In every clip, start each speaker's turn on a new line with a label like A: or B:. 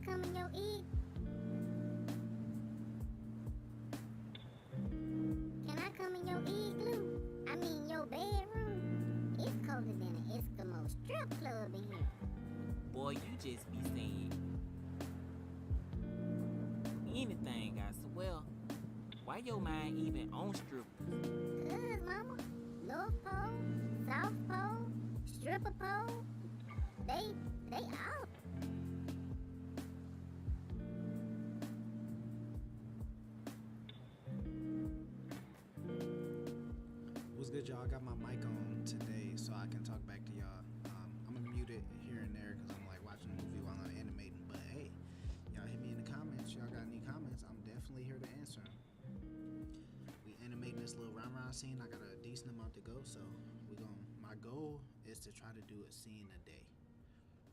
A: come in your eat? Can I come in your igloo? I mean your bedroom? It's colder than an Eskimo strip club in here.
B: Boy, you just be saying anything, I swear. Why your mind even on strippers?
A: Cause, mama, North Pole, South Pole, stripper pole, they out.
C: What's good, y'all? I got my mic on today so I can talk back to y'all. I'm gonna mute it here and there because I'm like watching a movie while I'm animating. But hey, y'all hit me in the comments. Y'all got any comments? I'm definitely here to answer them. We animating this little round scene. I got a decent amount to go, so my goal is to try to do a scene a day.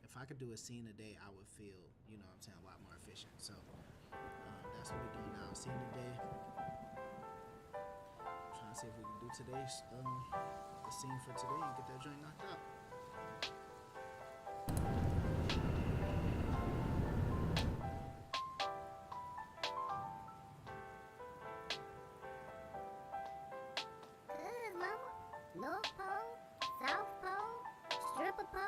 C: If I could do a scene a day, I would feel, you know what I'm saying, a lot more efficient. So that's what we're doing now, a scene a day. Trying to see if we can do today's the scene for today and get that joint knocked out.
A: Cause, mama, North Pole, South Pole, stripper pole.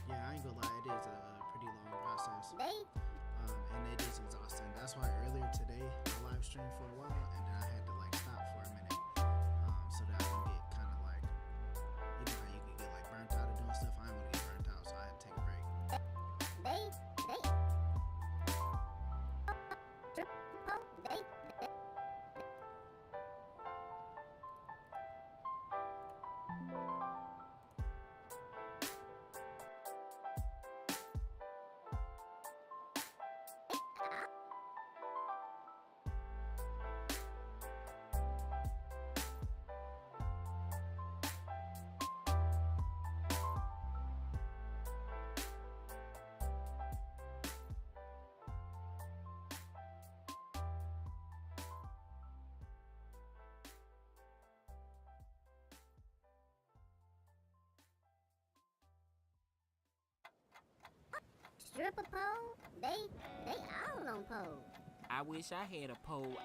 C: Yeah, I ain't gonna lie, it is a pretty long process.
A: They
C: And it is exhausting. That's why earlier today I live streamed for a while and then I had to like stop for a minute so that I can get kind of like, you know how you can get like burnt out of doing stuff. I didn't want to get burnt out, so I had to take a break.
A: stripper pole, they all on pole.
B: I wish I had a pole.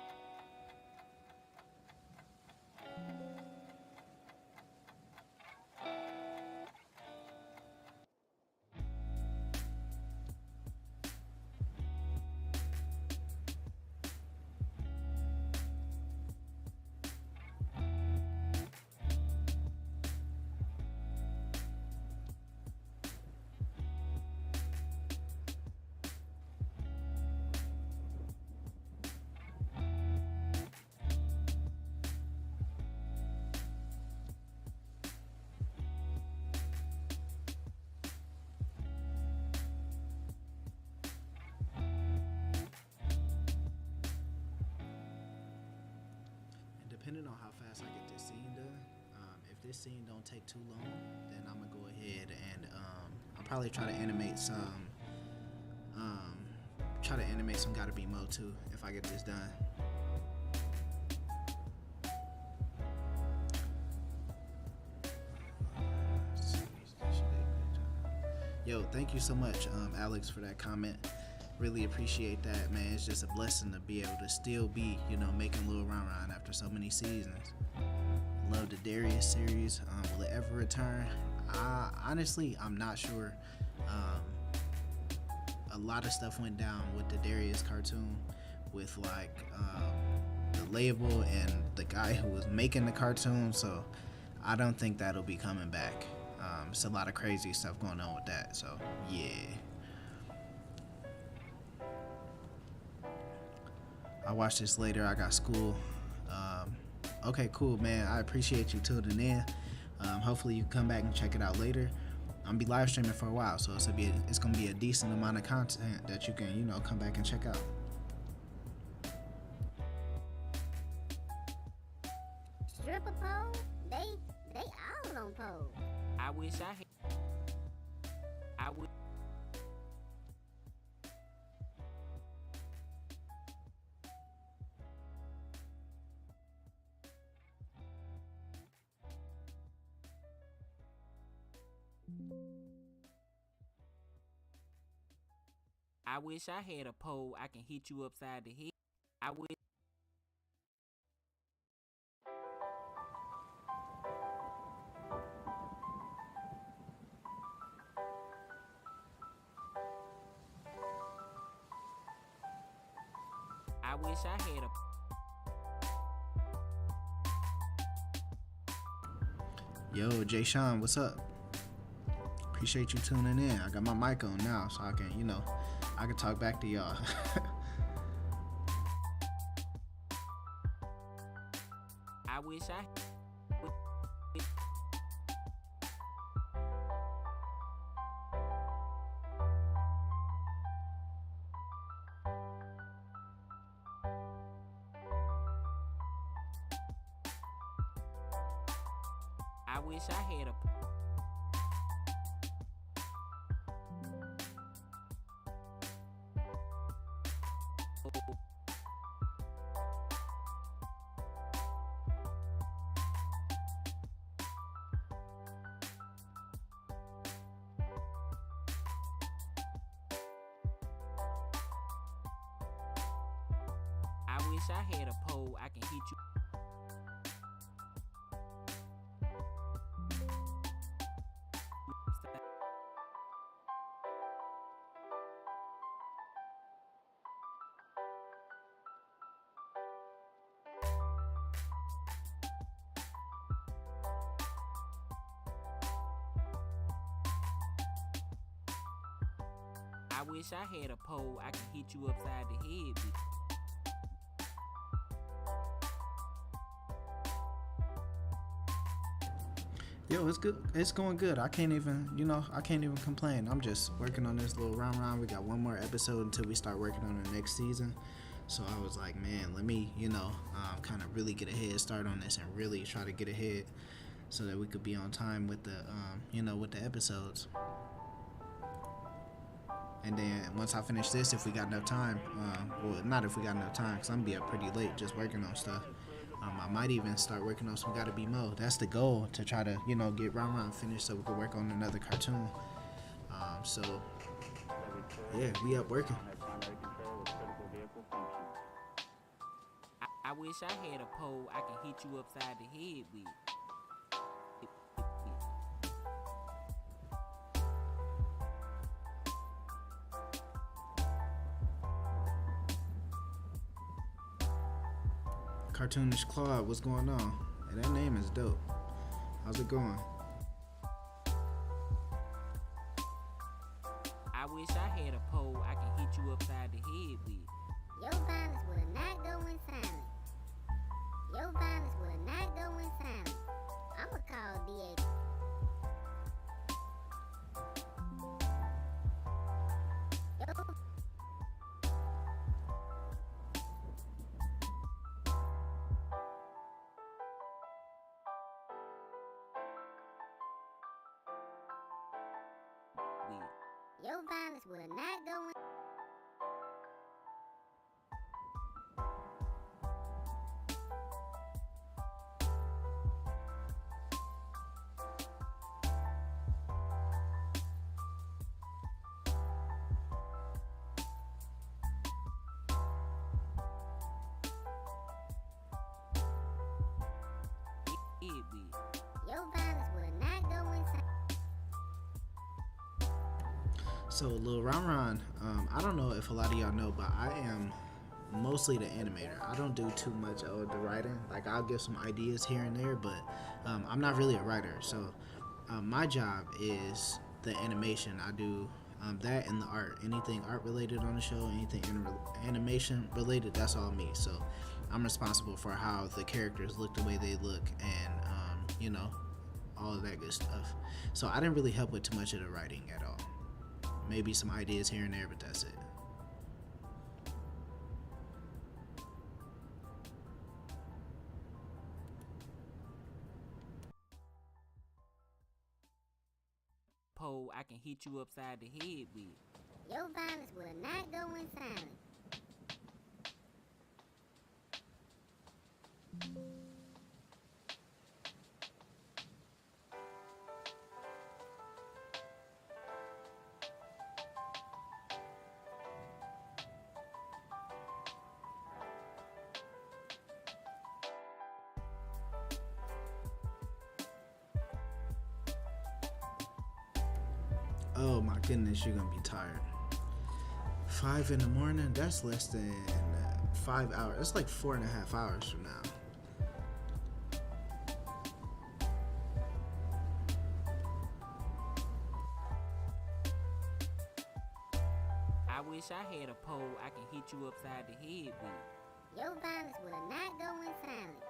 C: Depending on how fast I get this scene done, if this scene don't take too long, then I'm gonna go ahead and I'll probably try to animate some Gotta Be Mo too if I get this done. Yo, thank you so much, Alex, for that comment. Really appreciate that, man. It's just a blessing to be able to still be, you know, making Lil Ron after so many seasons. Love the Darius series. Will it ever return? Honestly, I'm not sure. A lot of stuff went down with the Darius cartoon with like the label and the guy who was making the cartoon, so I don't think that'll be coming back. It's a lot of crazy stuff going on with that, so yeah. I'll watch this later. I got school. Okay, cool, man. I appreciate you tuning in. Hopefully you come back and check it out later. I'm be live streaming for a while, so it's gonna be a decent amount of content that you can, you know, come back and check out.
A: Stripper pole? They all on pole.
B: I wish I had. I would. I wish I had a pole I can hit you upside the head. I wish. I wish I had a.
C: Yo, Jay Sean, what's up? Appreciate you tuning in. I got my mic on now, so I can, you know, I can talk back to y'all.
B: I wish I. I wish I had a. I wish I had a pole I can hit you. I wish I had a pole I can hit you upside the head with.
C: Yo, it's good. It's going good. I can't even complain. I'm just working on this little round. We got one more episode until we start working on the next season. So I was like, man, let me, kind of really get a head start on this and really try to get ahead so that we could be on time with the, with the episodes. And then once I finish this, if we got enough time, well, not if we got enough time, because I'm going to be up pretty late just working on stuff. I might even start working on some Gotta Be Mo. That's the goal, to try to, get round finished so we can work on another cartoon. So, yeah, we up working.
B: I wish I had a pole I can hit you upside the head with.
C: Cartoonish Claude, what's going on? Hey, that name is dope. How's it going?
B: I wish I had a pole I can hit you upside the head with.
A: Your violence will not go in silent. Your violence will not go in silent. I'ma call DA. Your violence will not go in. Your violence will not go inside.
C: So, Lil Ron, I don't know if a lot of y'all know, but I am mostly the animator. I don't do too much of the writing. Like, I'll give some ideas here and there, but I'm not really a writer. So, my job is the animation. I do that and the art. Anything art related on the show, anything animation related, that's all me. So, I'm responsible for how the characters look the way they look, and all of that good stuff. So I didn't really help with too much of the writing at all. Maybe some ideas here and there, but that's it.
B: Pole I can hit you upside the head with.
A: Your violence will not go in silence.
C: Oh my goodness, you're gonna be tired. 5 in the morning, that's less than 5 hours. That's like 4.5 hours from now.
B: I wish I had a pole I can hit you upside the head with.
A: Your violence will not go in silence.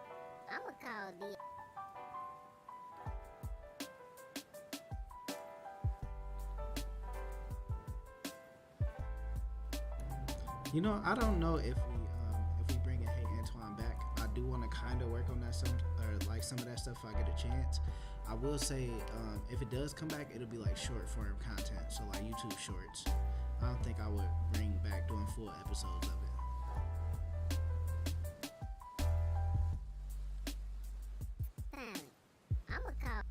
A: I'ma call the
C: You know, I don't know if we bring in Hey Antoine back. I do want to kind of work on that some of that stuff if I get a chance. I will say if it does come back, it'll be like short form content, so like YouTube shorts. I don't think I would bring back doing full episodes of it.
A: silence. I'ma call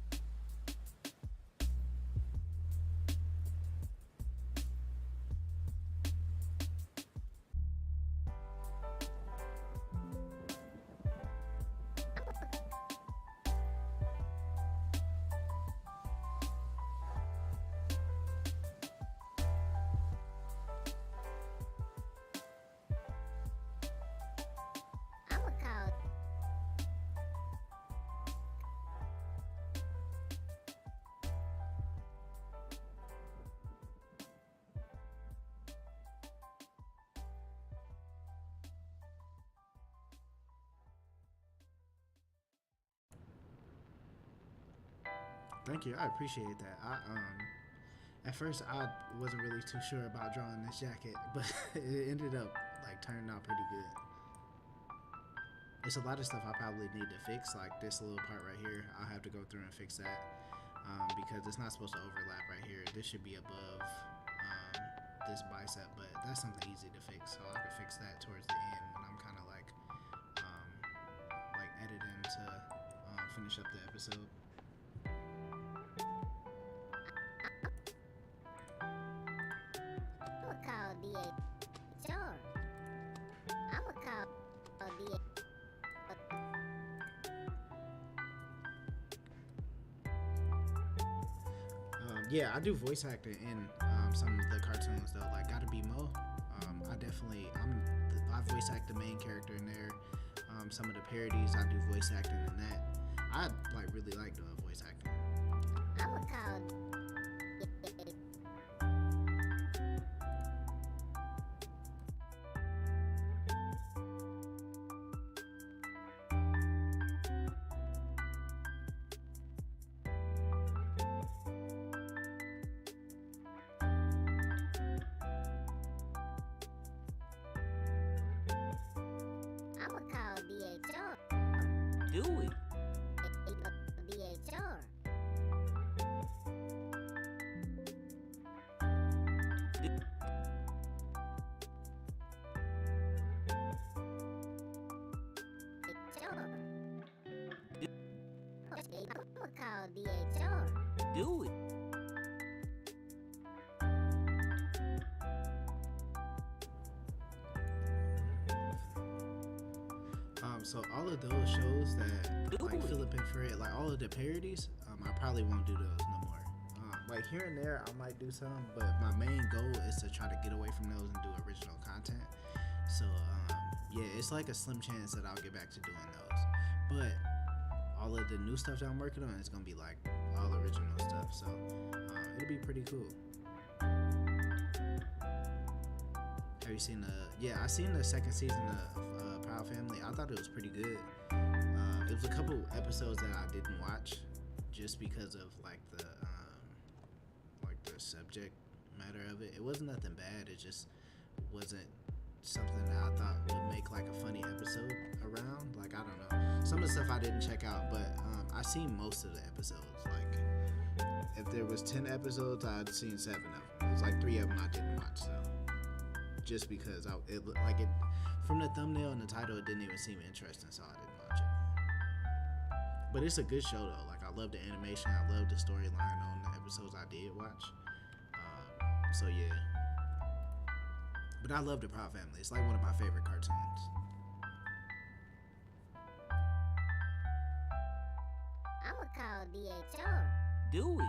A: I'ma call
C: Thank you, I appreciate that. At first I wasn't really too sure about drawing this jacket, but it ended up like turning out pretty good. It's a lot of stuff I probably need to fix, like this little part right here. I'll have to go through and fix that because it's not supposed to overlap right here. This should be above this bicep, but that's something easy to fix, so I can fix that towards the end when I'm kind of like editing to finish up the episode.
A: I'ma call DHR. I'ma call DHR.
C: Yeah, I do voice acting in some of the cartoons though. Like Gotta Be Mo. I voice act the main character in there. Some of the parodies I do voice acting in that. I like really like doing voice acting.
A: I'ma call I'ma call DHR.
B: Do it.
A: DHR. I'ma call DHR.
B: Do it.
C: So all of those shows that like Philip and Fred, like all of the parodies, I probably won't do those no more. Like here and there, I might do some, but my main goal is to try to get away from those and do original content. So yeah, it's like a slim chance that I'll get back to doing those. But all of the new stuff that I'm working on is gonna be like all original stuff. So it'll be pretty cool. Have you seen the? Yeah, I seen the second season of Proud Family. I thought it was pretty good. It was a couple episodes that I didn't watch, just because of like the subject matter of it. It wasn't nothing bad. It just wasn't something that I thought would make like a funny episode around. Like, I don't know. Some of the stuff I didn't check out, but I seen most of the episodes. Like, if there was 10 episodes, I'd seen 7 of them. It was like 3 of them I didn't watch. So just because it looked like it from the thumbnail and the title, it didn't even seem interesting, so I didn't watch it. But it's a good show though. Like, I love the animation. I love the storyline on the episodes I did watch. So yeah. But I love the Proud Family. It's like one of my favorite cartoons.
A: I'ma call DHR.
B: Do it.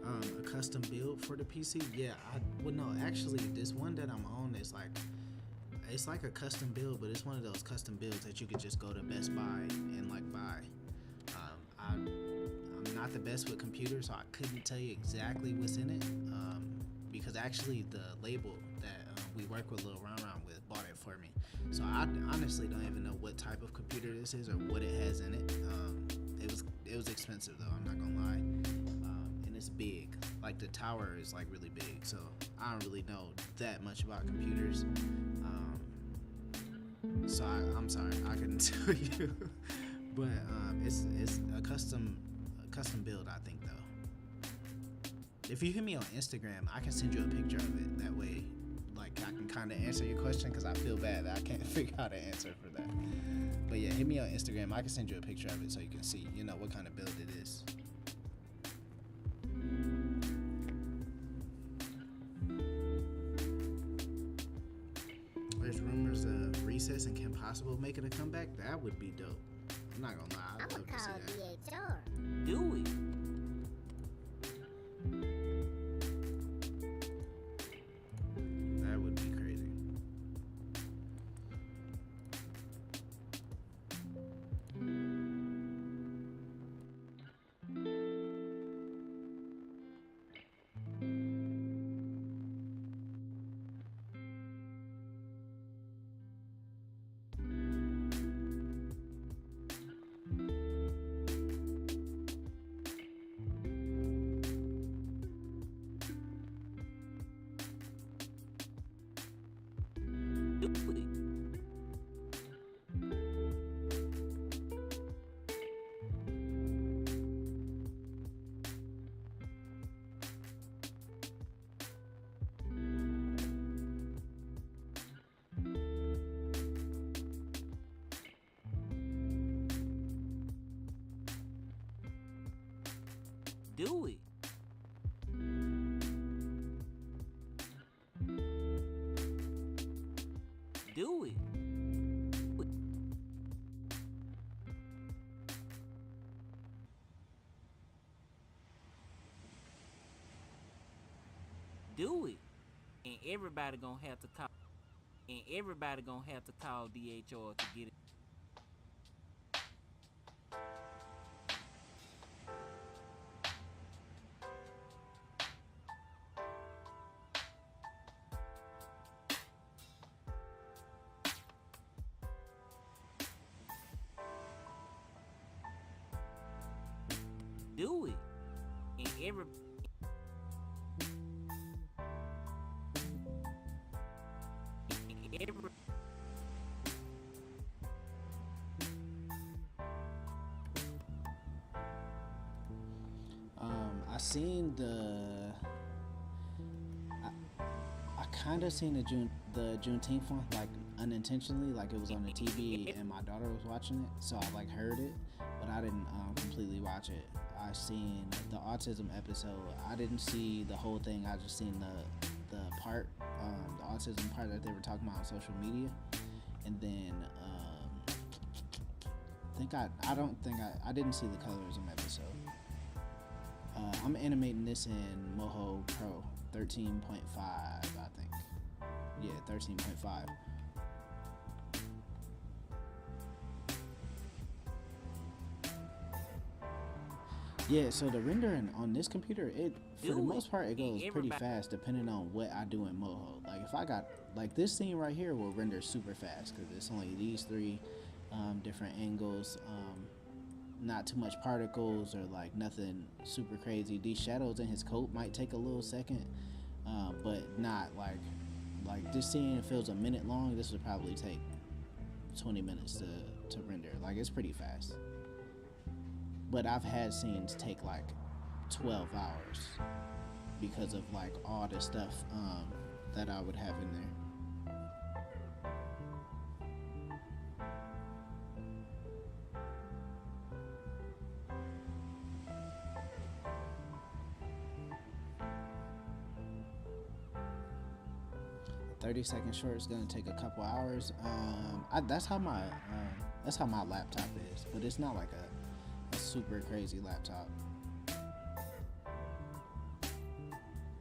B: And
C: A custom build for the PC? Yeah, actually this one that I'm on is like, it's like a custom build, but it's one of those custom builds that you could just go to Best Buy and like buy. I'm not the best with computers, so I couldn't tell you exactly what's in it, because actually the label that we work with, Lil Ron Ron with, bought it for me. So I honestly don't even know what type of computer this is or what it has in it. It was expensive though, I'm not gonna lie. And it's big. Like, the tower is like really big, so I don't really know that much about computers. So I'm sorry, I couldn't tell you. But it's a custom build, I think though. If you hit me on Instagram, I can send you a picture of it. That way, like, I can kind of answer your question, because I feel bad that I can't figure out an answer for that. But yeah, hit me on Instagram. I can send you a picture of it so you can see, what kind of build it is. There's rumors of Recess and Kim Possible making a comeback. That would be dope. I'm not gonna lie, I'd
A: I'ma
C: love to see
A: call
C: that.
A: DHR.
B: do it.
C: That would be crazy.
B: Do it. Do it. Do it. Do it. And everybody gonna have to call. And everybody gonna have to call DHR to get it. Do it. And every
C: I seen I kind of seen the Juneteenth one, like, unintentionally, like it was on the TV and my daughter was watching it, so I like heard it, but I didn't completely watch it. I seen the autism episode. I didn't see the whole thing. I just seen the part, the autism part that they were talking about on social media, and then I didn't see the colorism episode. I'm animating this in Moho Pro 13.5, I think. Yeah, 13.5. Yeah, so the rendering on this computer, for the most part, it goes pretty fast depending on what I do in Moho. Like if I got, like this scene right here will render super fast because it's only these three different angles, not too much particles or like nothing super crazy. These shadows in his coat might take a little second, but not like this scene feels a minute long. This would probably take 20 minutes to render. Like it's pretty fast. But I've had scenes take like 12 hours because of like all the stuff that I would have in there. A 30-second short is gonna take a couple hours. That's how my laptop is, but it's not like a super crazy laptop.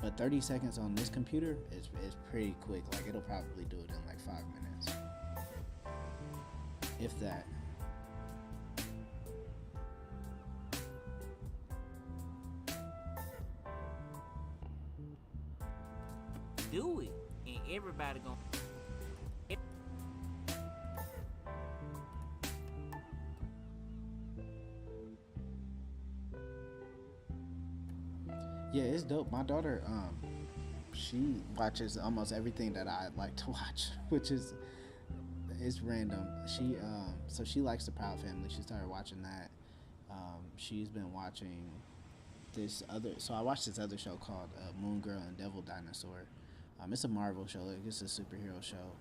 C: But 30 seconds on this computer is pretty quick. Like it'll probably do it in like 5 minutes, if that.
B: Do it, and everybody gonna.
C: Yeah, it's dope. My daughter, she watches almost everything that I like to watch, which is random. So she likes the Proud Family. She started watching that. She's been watching so I watched this other show called Moon Girl and Devil Dinosaur. It's a Marvel show. Like, it's a superhero show.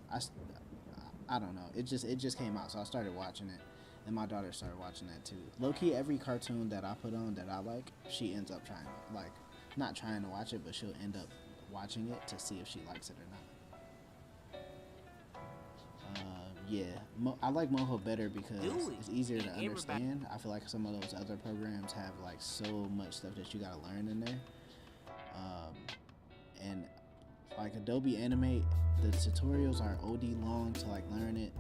C: I don't know. It just came out, so I started watching it. And my daughter started watching that too. Low-key, every cartoon that I put on that I like, she ends up trying, like, not trying to watch it, but she'll end up watching it to see if she likes it or not. Yeah, I like Moho better because it's easier to understand. I feel like some of those other programs have like so much stuff that you gotta learn in there. And like Adobe Animate, the tutorials are OD long to like learn it.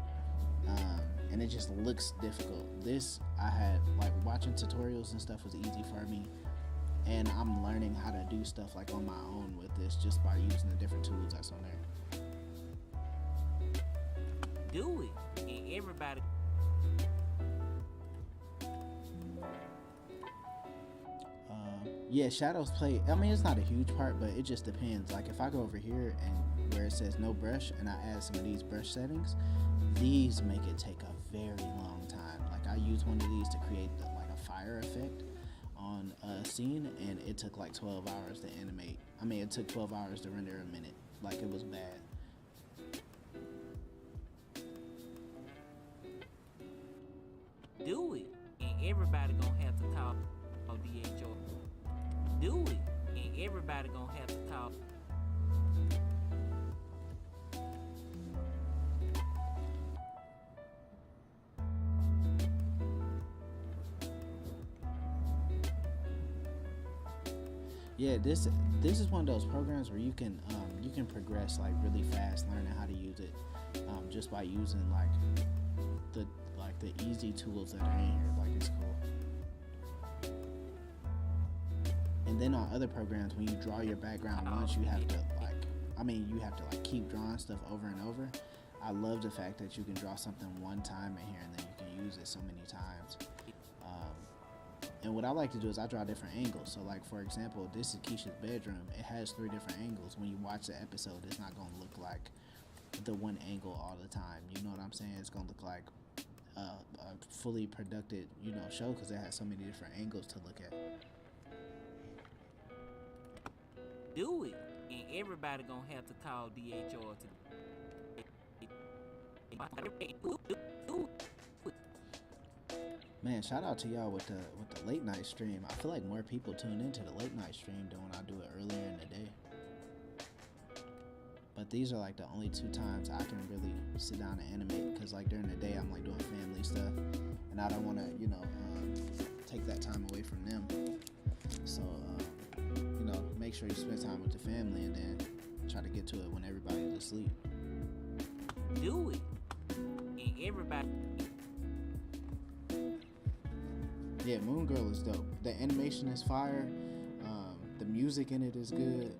C: And it just looks difficult. This, I had, like, watching tutorials and stuff was easy for me, and I'm learning how to do stuff, like, on my own with this just by using the different tools that's on there.
B: Do it, and everybody.
C: Yeah, shadows play, I mean, it's not a huge part, but it just depends. Like, if I go over here and where it says no brush, and I add some of these brush settings, these make it take a very long time. Like I used one of these to create like a fire effect on a scene, and it took like 12 hours to animate. I mean, it took 12 hours to render a minute. Like it was bad.
B: Do it, and everybody gonna have to call DHO. Do it, and everybody gonna have to call.
C: Yeah, this is one of those programs where you can progress like really fast, learning how to use it, just by using like the easy tools that are in here. Like it's cool. And then on other programs, when you draw your background once, you have to keep drawing stuff over and over. I love the fact that you can draw something one time in here and then you can use it so many times. And what I like to do is I draw different angles. So like, for example, this is Keisha's bedroom. It has 3 different angles. When you watch the episode, it's not going to look like the one angle all the time. You know what I'm saying? It's going to look like a fully productive, show because it has so many different angles to look at.
B: Do it, and everybody gonna have to call DHR to.
C: Man, shout out to y'all with the late night stream. I feel like more people tune into the late night stream than when I do it earlier in the day. But these are like the only 2 times I can really sit down and animate, because like during the day I'm like doing family stuff, and I don't want to, take that time away from them. So, make sure you spend time with the family, and then try to get to it when everybody's asleep.
B: Do it. And everybody.
C: Yeah, Moon Girl is dope. The animation is fire. The music in it is good.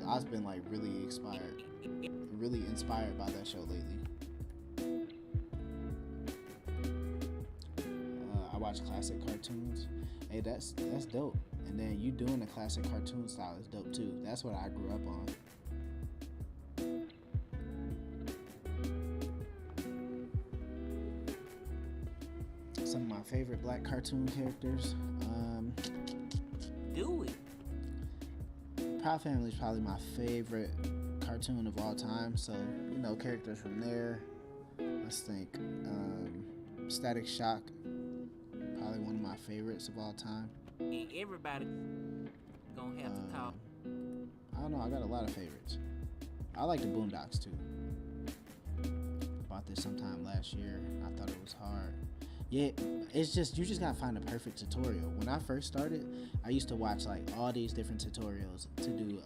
C: I've been like really inspired by that show lately. I watch classic cartoons. Hey, that's dope. And then you doing the classic cartoon style is dope too. That's what I grew up on. Some of my favorite black cartoon characters.
B: Do it.
C: Proud Family is probably my favorite cartoon of all time. So, characters from there. Let's think. Static Shock, probably one of my favorites of all time.
B: And everybody gonna have to call.
C: I don't know, I got a lot of favorites. I like the Boondocks too. Bought this sometime last year. I thought it was hard. Yeah, it's just, you just gotta find a perfect tutorial. When I first started, I used to watch like all these different tutorials to do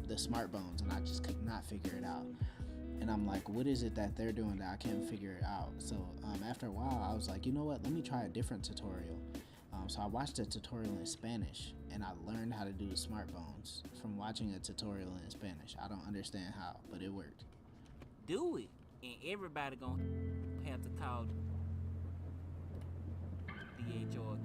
C: the smart bones, and I just could not figure it out. And I'm like, what is it that they're doing that I can't figure it out? So after a while, I was like, you know what? Let me try a different tutorial. So I watched a tutorial in Spanish, and I learned how to do the smart bones from watching a tutorial in Spanish. I don't understand how, but it worked.
B: Do it. And everybody gonna have to call DHR.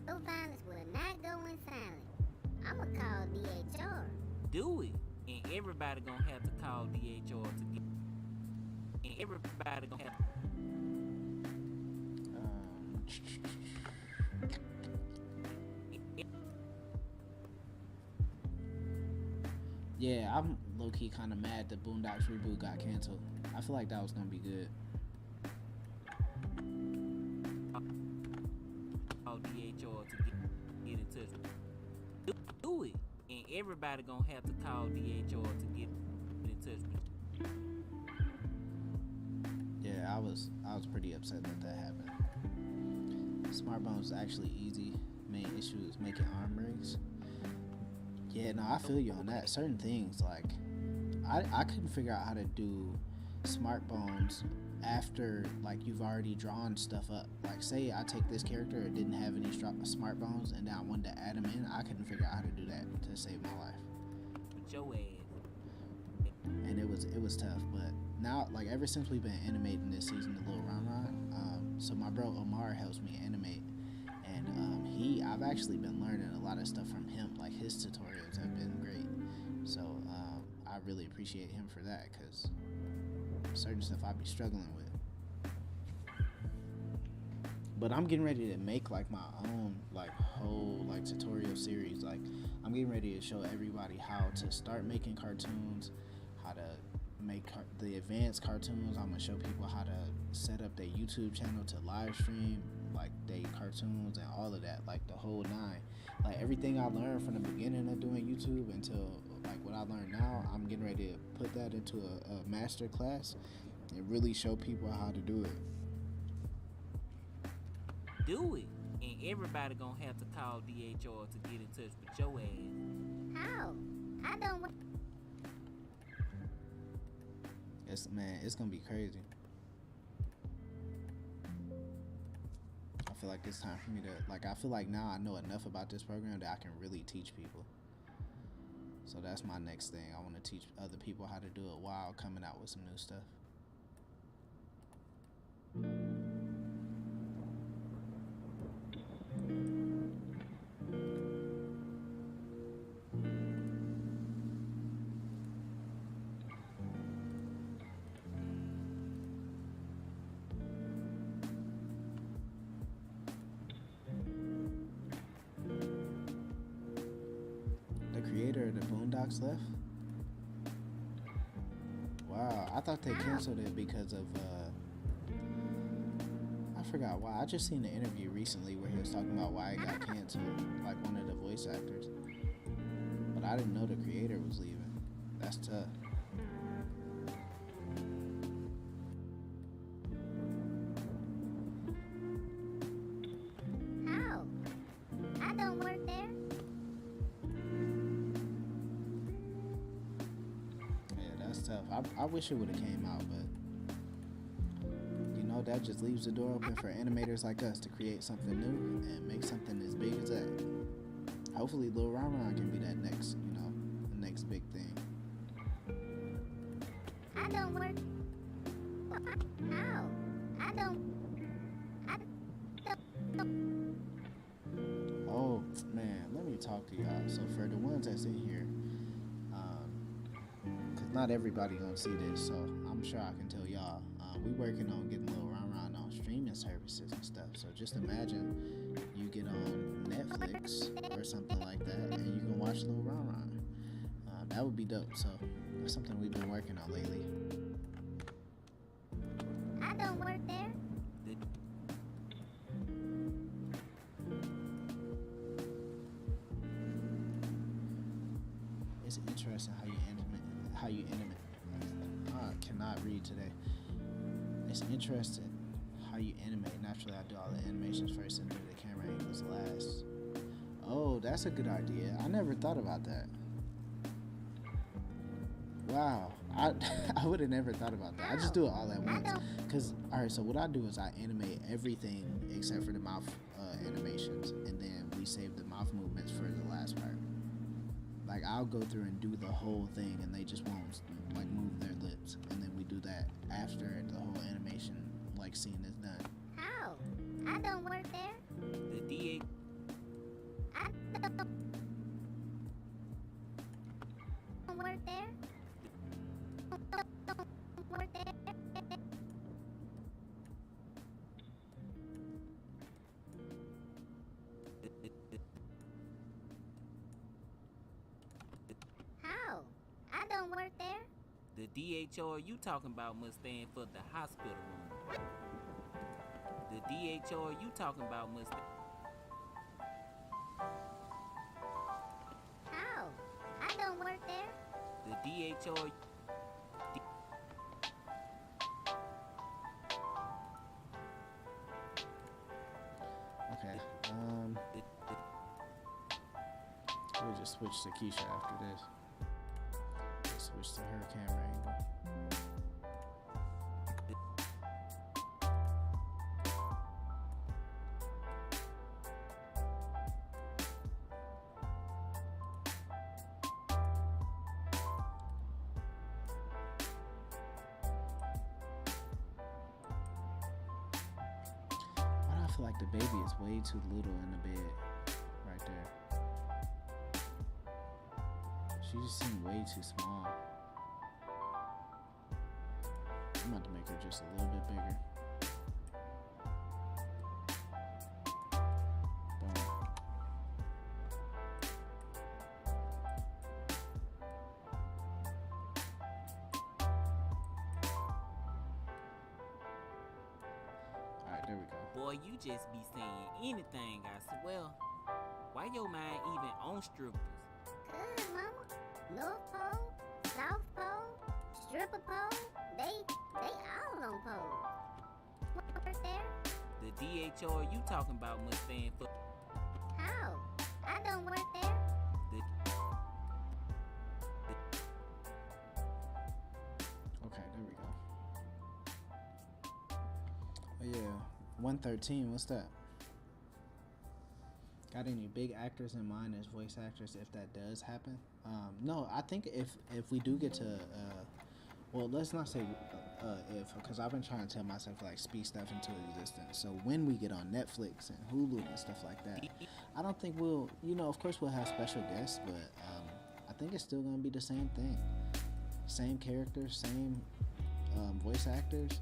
A: Your violence will not go in silent. I'ma call DHR.
B: Do it. And everybody gonna have to call DHR to get. And everybody gonna have to.
C: Yeah, I'm low-key kind of mad the Boondocks reboot got canceled. I feel like that was gonna be good.
B: Call DHR to get in touch. Do it. And everybody gonna have to call DHR to get in touch with you.
C: Yeah, I was pretty upset that happened. Smart bones is actually easy. Main issue is making arm rings. Yeah, no, I feel you on that. Certain things, like, I couldn't figure out how to do smart bones after, like, you've already drawn stuff up. Like, say I take this character, it didn't have any smart bones, and then I wanted to add them in. I couldn't figure out how to do that to save my life.
B: With your ass.
C: And it was tough, but now, like, ever since we've been animating this season, the Little Ron Ron, so my bro Omar helps me animate, and I've actually been learning a lot of stuff from him. Like, his tutorials have been great, so I really appreciate him for that, because certain stuff I'd be struggling with. But I'm getting ready to make like my own like whole like tutorial series. Like, I'm getting ready to show everybody how to start making cartoons, how to make the advanced cartoons. I'm gonna show people how to set up their YouTube channel to live stream like they cartoons and all of that, like the whole nine. Like, everything I learned from the beginning of doing YouTube until like what I learned now, I'm getting ready to put that into a masterclass and really show people how to do it.
B: Do it. And everybody gonna have to call DHR to get in touch with your ass.
A: How? I don't want.
C: It's gonna be crazy. I feel like it's time for me to, like, I feel like now I know enough about this program that I can really teach people. So that's my next thing. I want to teach other people how to do it while coming out with some new stuff. creator of the Boondocks left? Wow, I thought they canceled it because of I forgot why. I just seen an interview recently where he was talking about why it got canceled, like one of the voice actors. But I didn't know the creator was leaving. That's tough.
A: How? I don't work there.
C: Yeah, that's tough. I wish it would have came out, but you know, that just leaves the door open for animators like us to create something new and make something as big as that. Hopefully Lil Ron can be that next, you know, the next big thing.
A: I don't work. How? I don't.
C: Oh man, let me talk to y'all. So for the ones that's in here, cause not everybody gonna see this, so I'm sure I can tell y'all. We working on getting Lil Ron on streaming services and stuff. So just imagine you get on Netflix or something like that, and you can watch Lil Ron. That would be dope. So that's something we've been working on lately.
A: I don't work there.
C: It's interesting how you animate. I cannot read today. It's interesting how you animate. Naturally, I do all the animations first and do the camera angles last. Oh, that's a good idea. I never thought about that. Wow, I would have never thought about that. I just do it all at once. Cause alright, so what I do is I animate everything except for the mouth animations, and then we save the mouth movements for the last part. Like I'll go through and do the whole thing, and they just won't like move their lips, and then we do that after the whole animation like scene is done.
A: How? I don't work there.
B: The DA.
A: I don't work there. Don't work there. How? I don't work there.
B: The DHR you talking about must stand for the hospital room. The DHR you talking about must.
A: How? I don't work there.
B: The DHR.
C: Okay. We'll just switch to Keisha after this. Switch to her camera angle. Why do I feel like the baby is way too little in the bed right there? She just seemed way too small. I'm about to make her just a little bit bigger. Boom. Alright, there we go.
B: Boy, you just be saying anything, I swear. Why your mind even on strippers?
A: Cause mama, North Pole, South Pole, stripper pole, they all on pole. Work there?
B: The DHR you talking about must stand for.
A: How? I don't work there.
C: Okay, there we go. Oh yeah, 113. What's that? Got any big actors in mind as voice actors if that does happen? No, I think if we do get to, well, let's not say if, because I've been trying to tell myself like speak stuff into existence. So when we get on Netflix and Hulu and stuff like that, I don't think we'll, of course we'll have special guests, but I think it's still gonna be the same thing, same characters, same voice actors.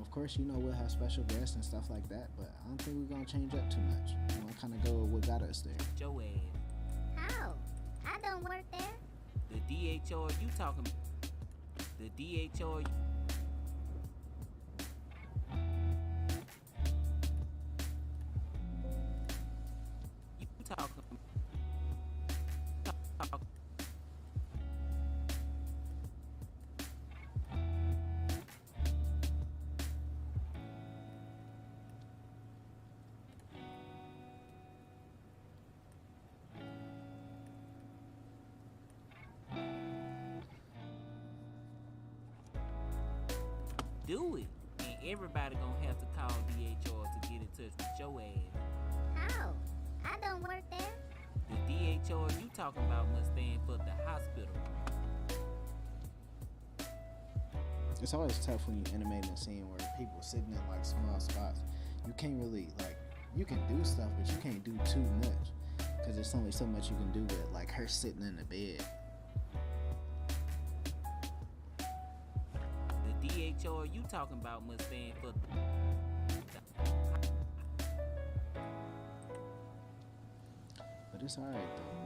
C: Of course, we'll have special guests and stuff like that, but I don't think we're gonna change up too much. We'll kind of go with what got us there.
B: Joe ass.
A: How? I don't work there.
B: The DHR you talking the DHR you talking do it. And everybody gonna have to call DHR to get in touch with your ass.
A: How? I don't work there.
B: The DHR you talking about must stand for the hospital.
C: It's always tough when you animate a scene where people sitting in like small spots. You can't really like, you can do stuff, but you can't do too much because there's only so much you can do with like her sitting in the bed.
B: The DHR you talking about must stand for
C: But it's alright though.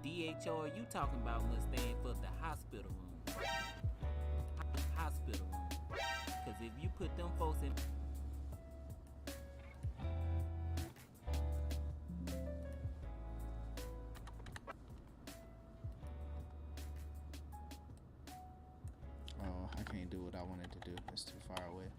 B: DHR you talking about must stand for the hospital room. Hospital room. Cause if you put them folks in
C: Oh, I can't do what I wanted to do. It's too far away.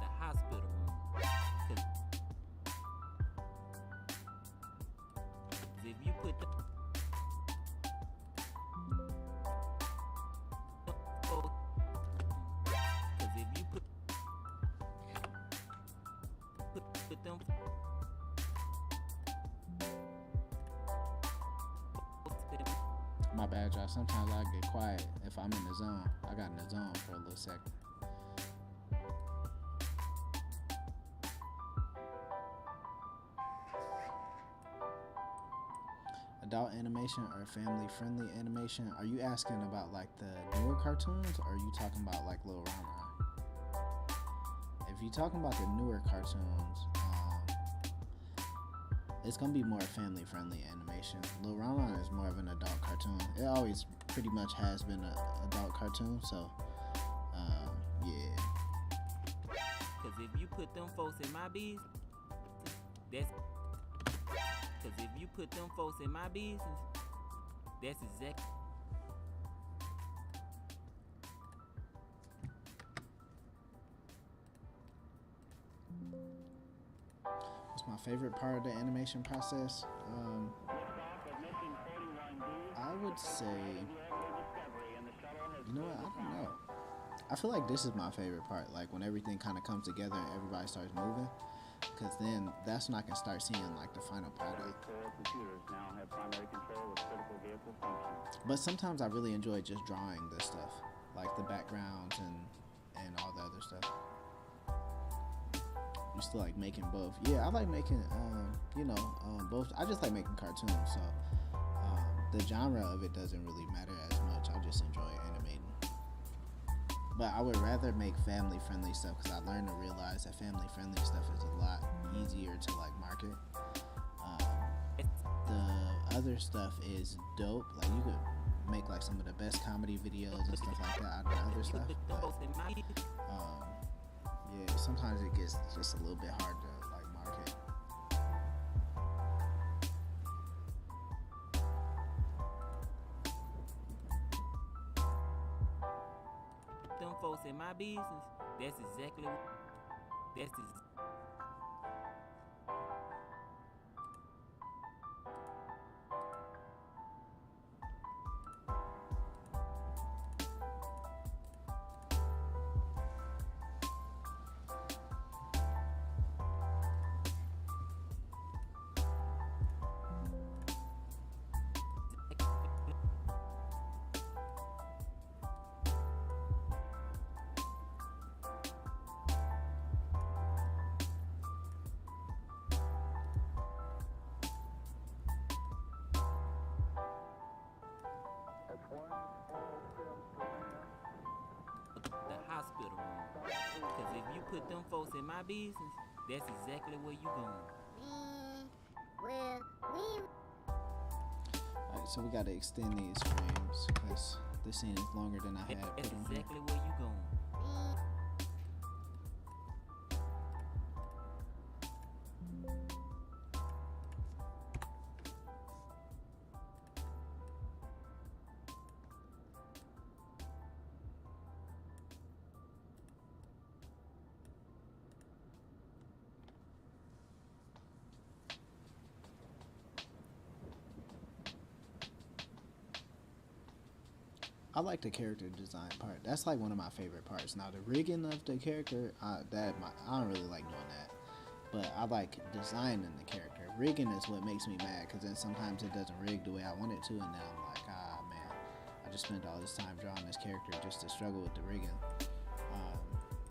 B: the hospital room. Cause if you put the cause if you put them
C: My bad, y'all. Sometimes I get quiet if I'm in the zone. I got in the zone for a little second. Adult animation or family-friendly animation? Are you asking about like the newer cartoons, or are you talking about like Lil Rama? If you're talking about the newer cartoons, it's gonna be more family-friendly animation. Lil Rama is more of an adult cartoon. It always pretty much has been an adult cartoon, so yeah.
B: cause if you put them folks in my business, that's cause if you put them folks in my business, that's exactly
C: What's my favorite part of the animation process? I would say, you know what? I don't know. I feel like this is my favorite part. Like when everything kind of comes together and everybody starts moving, because then that's when I can start seeing like the final product. But sometimes I really enjoy just drawing this stuff, like the backgrounds and all the other stuff. You still like making both? Yeah, I like making both. I just like making cartoons, so the genre of it doesn't really matter as much. I just enjoy animating. But I would rather make family friendly stuff because I learned to realize that family friendly stuff is a lot easier to like market. The other stuff is dope. Like you could make like some of the best comedy videos and stuff like that out of the other stuff. But yeah, sometimes it gets just a little bit hard to like market.
B: Them folks in my business, that's exactly what the hospital room. Cause if you put them folks in my business, that's exactly where you going.
A: Well, we
C: Alright, so we gotta extend these frames because this scene is longer than I had
B: That's
C: put on here.
B: exactly where you going.
C: I like the character design part. That's like one of my favorite parts. Now the rigging of the character, I don't really like doing that. But I like designing the character. Rigging is what makes me mad because then sometimes it doesn't rig the way I want it to, and then I'm like, ah man, I just spent all this time drawing this character just to struggle with the rigging.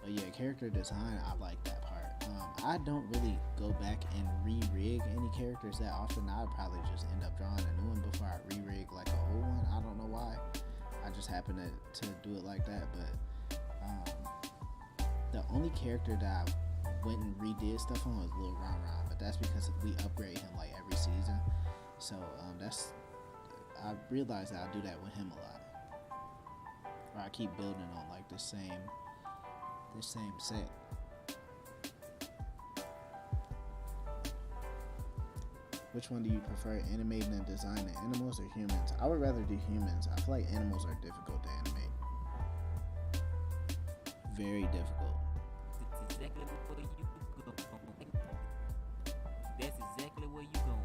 C: But yeah, character design, I like that part. I don't really go back and re-rig any characters that often. I'd probably just end up drawing a new one before I re-rig like an old one. I don't know why. I just happen to do it like that. But the only character that I went and redid stuff on was Lil Ron Ron, but that's because we upgrade him like every season. So I realized that I do that with him a lot. Or I keep building on like the same set. Which one do you prefer, animating and designing animals or humans? I would rather do humans. I feel like animals are difficult to animate. Very difficult.
B: That's exactly where you going. That's exactly where you going.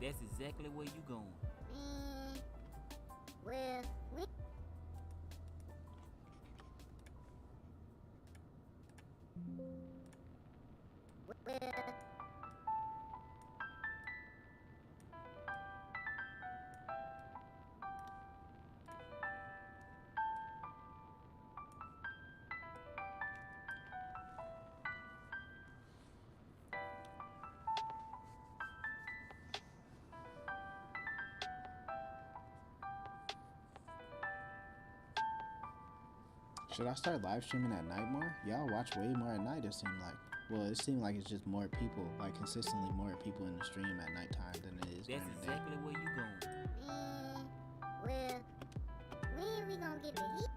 B: That's exactly where you going.
A: well, we well,
C: Should I start live streaming at night more? Y'all watch way more at night, it seemed like. Well, it seemed like it's just more people, like consistently more people in the stream at nighttime than it is during
B: That's
C: the day.
B: exactly where you going.
A: well, when we gonna get the heat?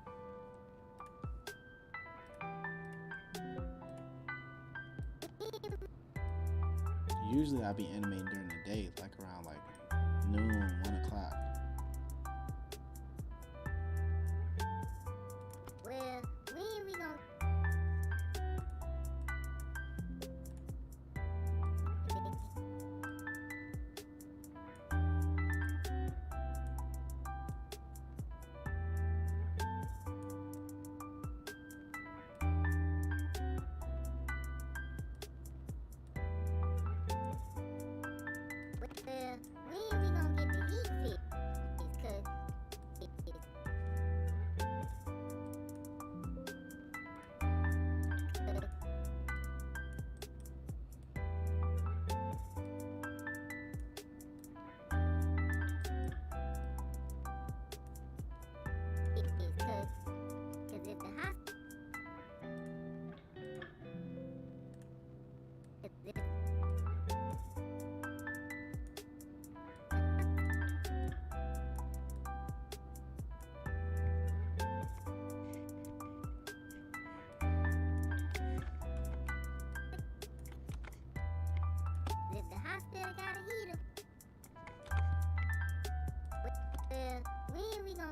C: Usually I be animating during the day, like around like noon, 1 o'clock.
A: Well, when we gonna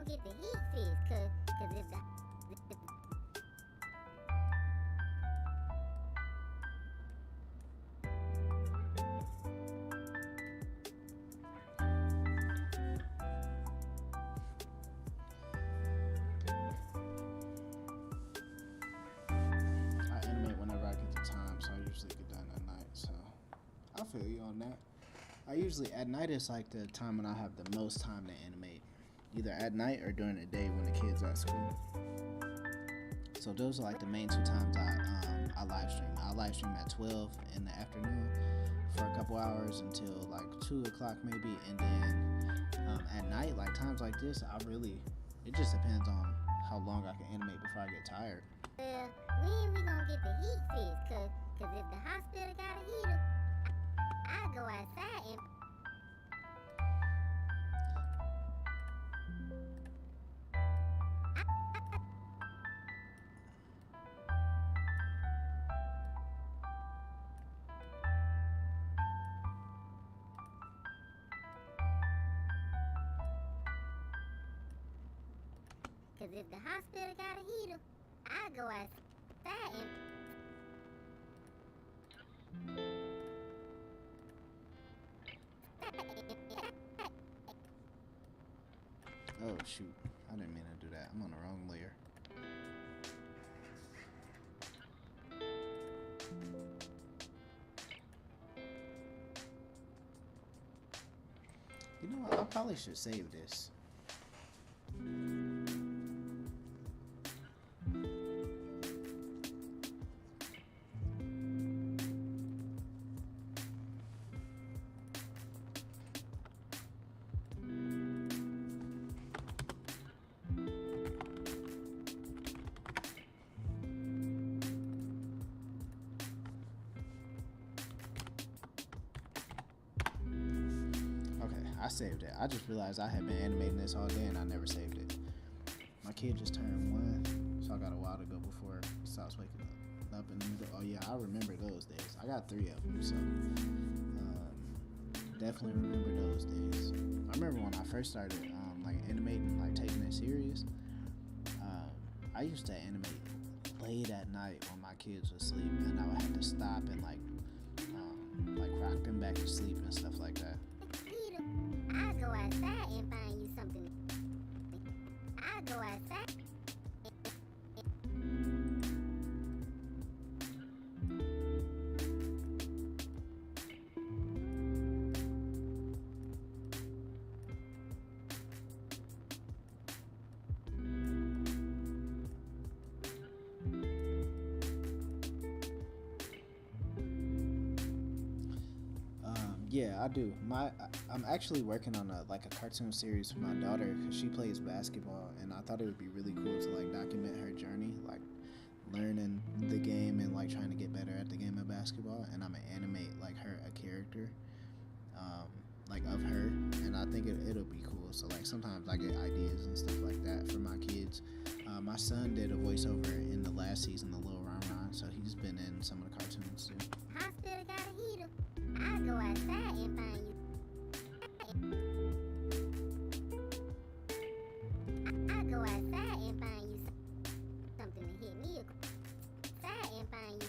A: gonna get the heat fixed, cause if the
C: I animate whenever I get the time, so I usually get done at night. So I feel you on that. I usually at night is like the time when I have the most time to animate, either at night or during the day when the kids are at school. So those are like the main two times I live stream. I live stream at 12 in the afternoon for a couple hours until like 2 o'clock maybe, and then at night, like times like this, it just depends on how long I can animate before I get tired.
A: when we gonna get the heat fixed? Cause if the hospital got a heater, I go outside and cause if the hospital got a heater, I go outside and
C: Oh shoot, I didn't mean to do that. I'm on the wrong layer. You know what? I probably should save this. I saved it. I just realized I had been animating this all day and I never saved it. My kid just turned 1, so I got a while to go before he stops waking up in the middle. Oh yeah, I remember those days. I got 3 of them, so definitely remember those days. I remember when I first started like animating, like taking it serious. I used to animate late at night when my kids were asleep, and I would have to stop and like rock them back to sleep and stuff like that.
A: I go outside and find you something. I go outside.
C: Yeah, I do. I'm actually working on a cartoon series for my daughter because she plays basketball, and I thought it would be really cool to like document her journey, like learning the game and like trying to get better at the game of basketball. And I'm gonna animate like a character, like of her, and I think it'll be cool. So like sometimes I get ideas and stuff like that for my kids. My son did a voiceover in the last season, of Lil Ron Ron, so he's been in some of the cartoons too.
A: Hospital got a heater. I go outside and find you. I go outside and find you something to hit me. Outside and find you.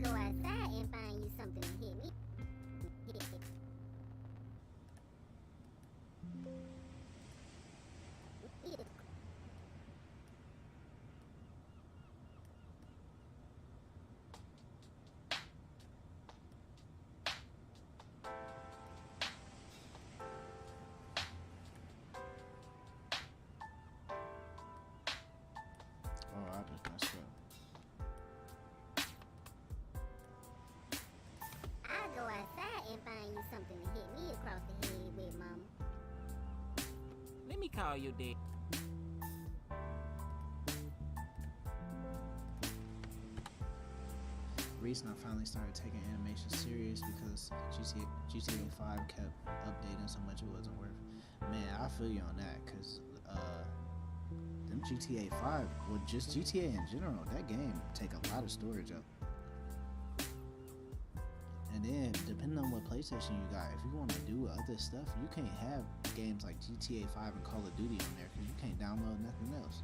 A: Go outside and find you something to hit me.
C: Oh, I just messed up.
A: I go outside and find you something to hit me across the head with, mama.
B: Let me call your dad.
C: reason I finally started taking animation serious because GTA 5 kept updating so much it wasn't worth. Man, I feel you on that, cause them GTA 5, well, just GTA in general, that game take a lot of storage up. And then, depending on what PlayStation you got, if you want to do other stuff, you can't have games like GTA 5 and Call of Duty on there because you can't download nothing else.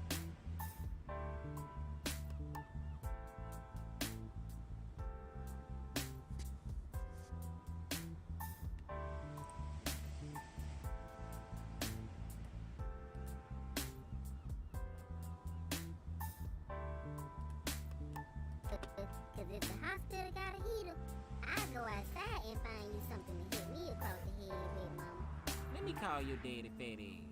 A: Cause if the hospital got a heater, I'll go outside and find you something to hit me across the head with, mama.
B: Let me call your daddy fat ass.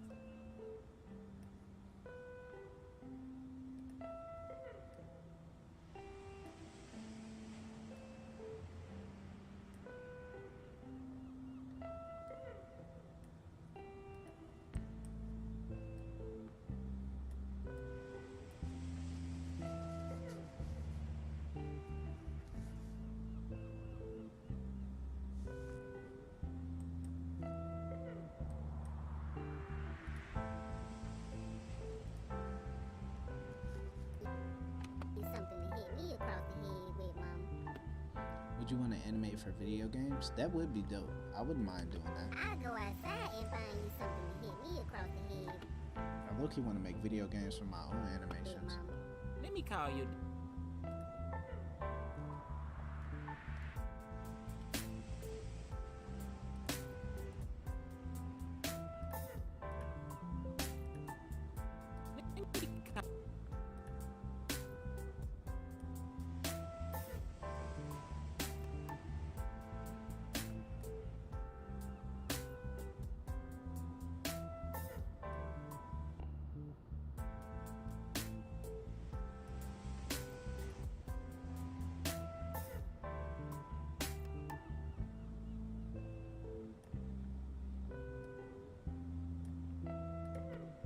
A: Something to hit me across the head with, mama.
C: Would you want to animate for video games? That would be dope. I wouldn't mind doing that.
A: I'll go outside and find you something to hit me across the head
C: I low-key want to make video games for my own
A: with,
C: animations.
A: mama.
B: Let me call your.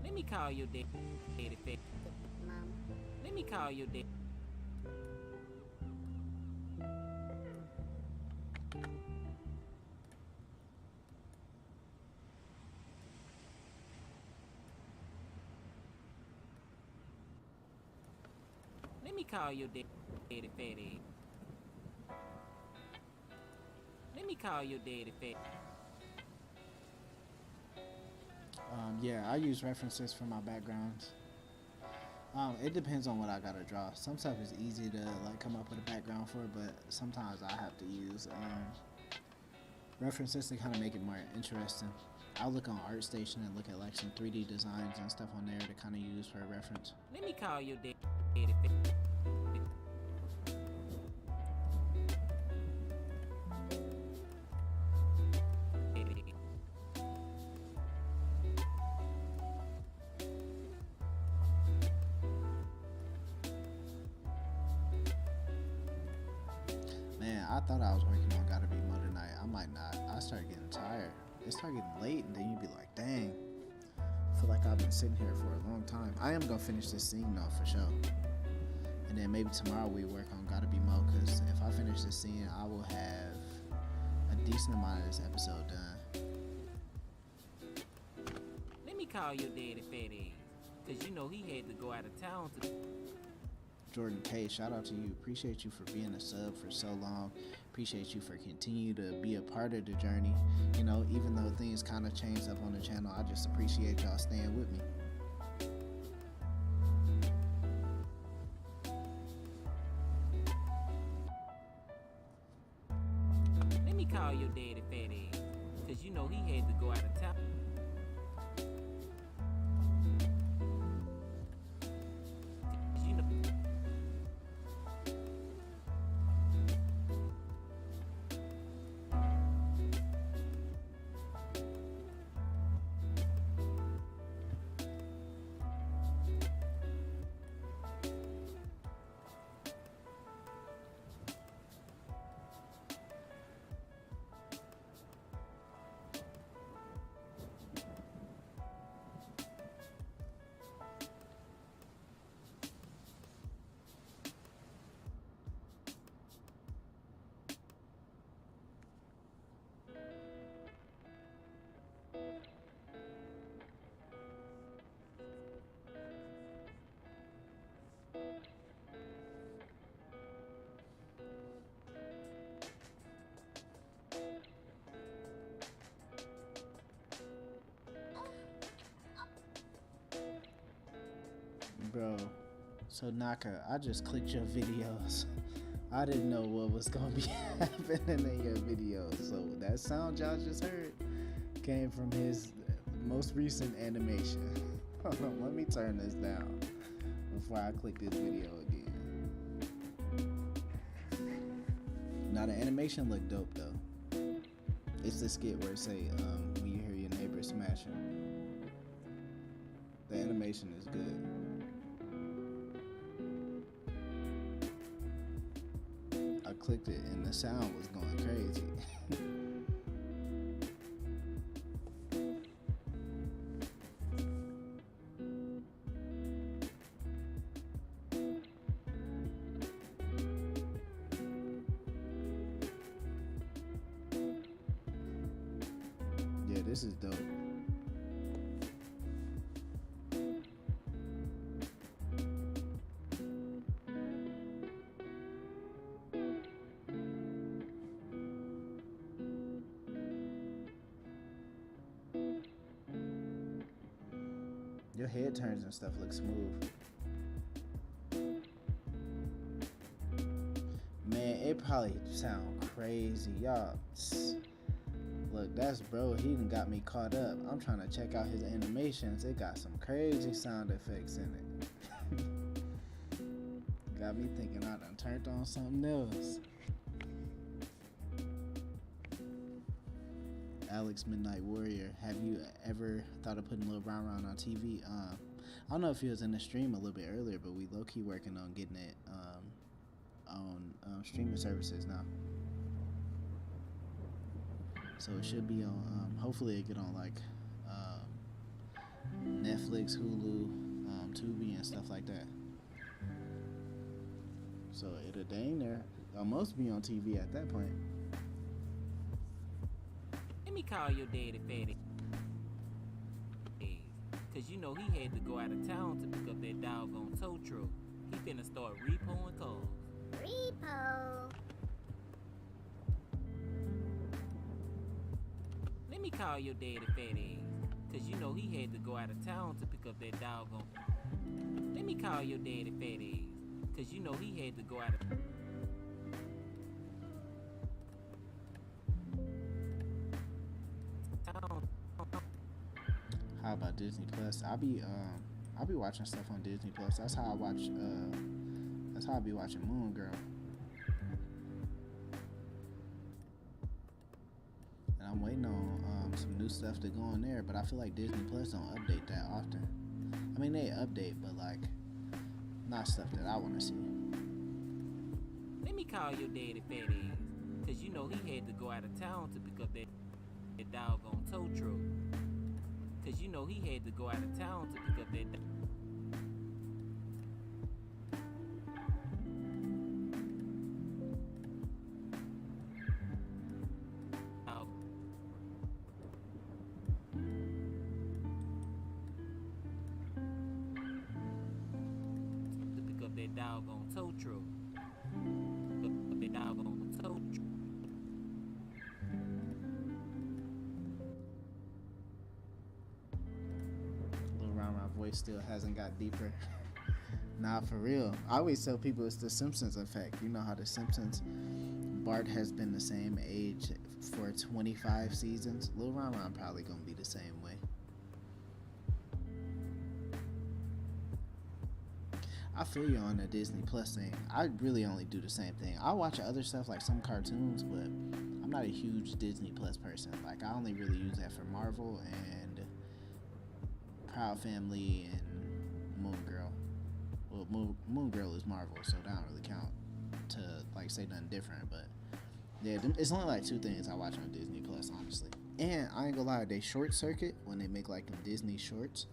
B: Let me call your daddy fat.
A: Mama.
B: Let me call your daddy. Let me call your daddy fat ass. Let me call your daddy fat.
C: Yeah, I use references for my backgrounds. It depends on what I gotta draw. Some stuff is easy to like come up with a background for, but sometimes I have to use references to kind of make it more interesting. I'll look on ArtStation and look at like some 3D designs and stuff on there to kind of use for a reference.
B: Let me call your daddy fat.
C: Man, I thought I was working on Gotta Be Mo tonight. I might not. I started getting tired. It started getting late, and then you'd be like, dang. I feel like I've been sitting here for a long time. I am gonna finish this scene though, for sure. And then maybe tomorrow we work on Gotta Be Mo, because if I finish this scene, I will have a decent amount of this episode done.
B: Let me call your daddy fat ass. Cause you know he had to go out of town to.
C: Jordan K, shout out to you. Appreciate you for being a sub for so long. Appreciate you for continue to be a part of the journey. You know, even though things kind of changed up on the channel, I just appreciate y'all staying with me.
B: Let me call your daddy fat ass. Cause you know he had to go out of town. You know,
C: Bro, so Naka, I just clicked your videos. I didn't know what was gonna be happening in your videos. So that sound y'all just heard came from his most recent animation. Hold on, let me turn this down before I click this video again. Now the animation look dope though. It's the skit where it say when you hear your neighbor smashing. The animation is good. I clicked it and the sound was going crazy. Yeah, this is dope. Your head turns and stuff look smooth. Man, it probably sound crazy. Y'all, look, that's bro. He done got me caught up. I'm trying to check out his animations. It got some crazy sound effects in it. Got me thinking I done turned on something else. Alex Midnight Warrior, have you ever thought of putting Lil Ron Ron on TV? I don't know if he was in the stream a little bit earlier, but we low-key working on getting it on streaming services now. So it should be on, hopefully it get on like Netflix, Hulu, Tubi, and stuff like that. So it'll dang there, almost be on TV at that point.
B: Let me call your daddy fatty. Cause you know he had to go out of town to pick up that doggone tow truck. He finna start repoing cars.
A: Repo.
B: Let me call your daddy fatty. Cause you know he had to go out of town to pick up that doggone. Let me call your daddy fatty. Cause you know he had to go out of town.
C: How about Disney Plus? I'll be watching stuff on Disney Plus. That's how I watch. That's how I be watching Moon Girl. And I'm waiting on some new stuff to go on there, but I feel like Disney Plus don't update that often. I mean they update, but like not stuff that I want to see.
B: Let me call your daddy fatty. Cause you know he had to go out of town to pick up that doggone tow truck. Cause you know he had to go out of town to pick up that doggone tow truck. The doggone tow truck.
C: Lil Ron Ron voice still hasn't got deeper. Nah, for real. I always tell people it's the Simpsons effect. You know how the Simpsons, Bart has been the same age for 25 seasons. Lil Ron Ron probably gonna be the same way. I feel you on the Disney Plus thing. I really only do the same thing. I watch other stuff like some cartoons, but I'm not a huge Disney Plus person. Like I only really use that for Marvel and Proud Family and Moon Girl. Well, Moon Girl is Marvel, so that don't really count to like say nothing different. But yeah, it's only like two things I watch on Disney Plus, honestly. And I ain't gonna lie, they short circuit when they make like Disney shorts.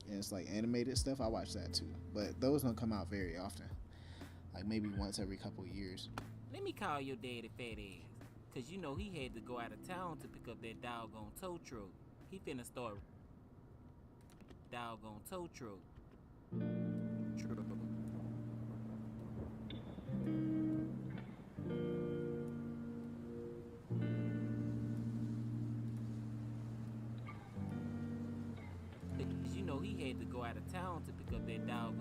C: And it's like animated stuff. I watch that too, but those don't come out very often. Like maybe once every couple years.
B: Let me call your daddy fat ass. Cause you know he had to go out of town to pick up that doggone tow truck. He finna start doggone tow truck. You know he had to go out of town to pick up that doggone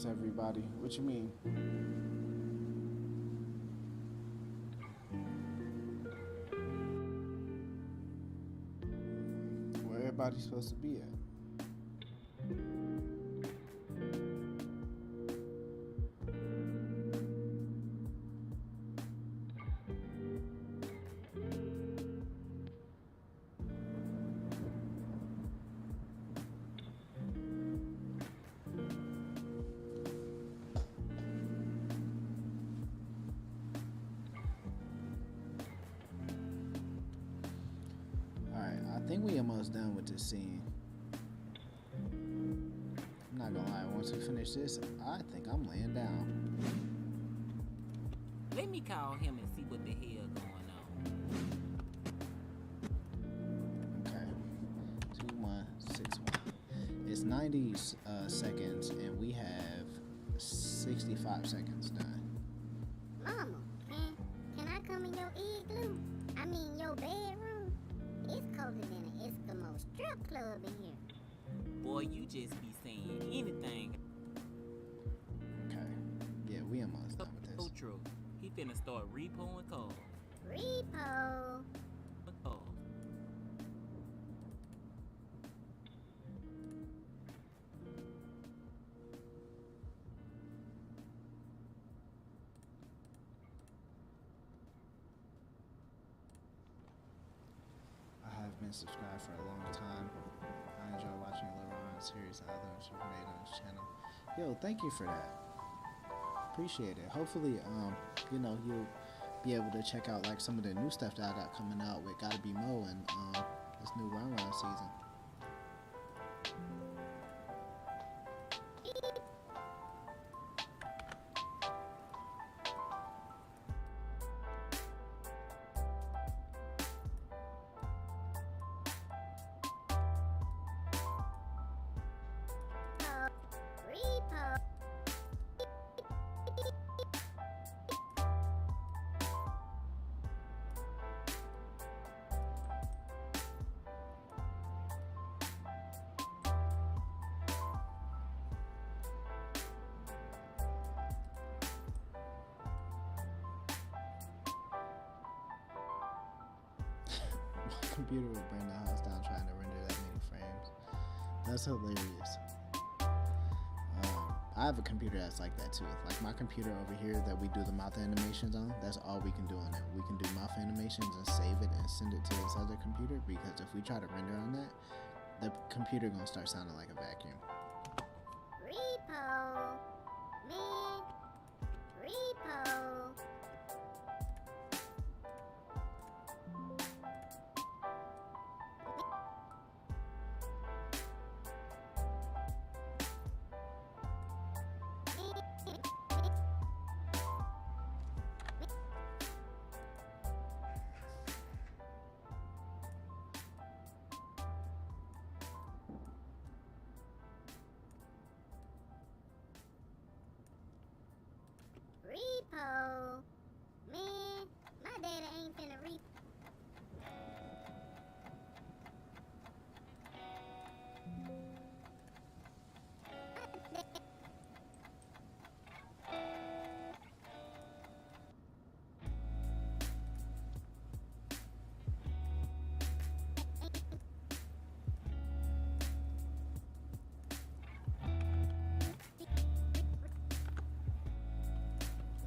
C: Where's everybody? What you mean? Where everybody's supposed to be at? I think we almost done with this scene. I'm not gonna lie, once we finish this, I think I'm laying down.
B: Let me call him and see what the hell going on.
C: Okay. 2161. It's 90 seconds and we have 65 seconds done.
A: Mama, can I come in your igloo? I mean your bedroom? It's colder than an Eskimo strip club in here.
B: Boy, you just be saying anything.
C: Okay. Yeah, we almost done with
B: So
C: this.
B: true. He finna start repoing cars.
A: Repo.
C: I have been subscribed for a long time. I enjoy watching LeBron series and others you've made on this channel. Yo, thank you for that. Appreciate it. Hopefully, you know, you'll be able to check out like some of the new stuff that I got coming out with Gotta Be Mo and this new Round Round season.
A: Repo.
C: My computer will burn the house down trying to render that many frames. That's hilarious. I have a computer that's like that too. Like my computer over here that we do the mouth animations on, that's all we can do on it. We can do mouth animations and save it and send it to this other computer, because if we try to render on that, the computer gonna start sounding like a vacuum.
A: Repo. Man. Repo. Repo. Man, my daddy ain't finna repo.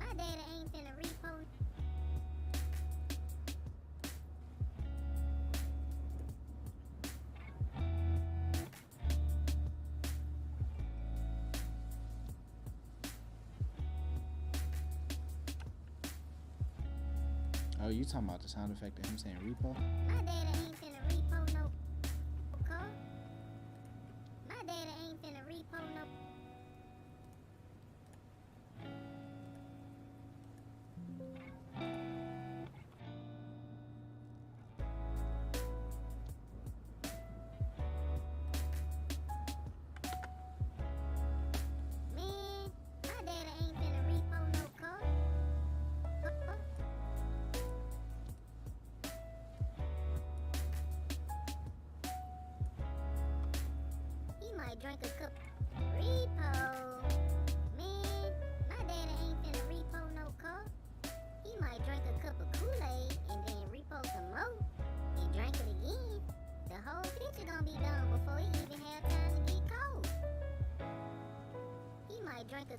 A: My daddy ain't finna repo.
C: Oh, you talking about the sound effect of him saying repo?
A: My daddy ain't finna repo no car. My daddy ain't finna repo no. Man, my daddy ain't finna repo no car. He might drink a cup. Repo. Kool-Aid and then repost some more and drink it again, the whole picture gonna be gone before he even had time to get cold. He might drink a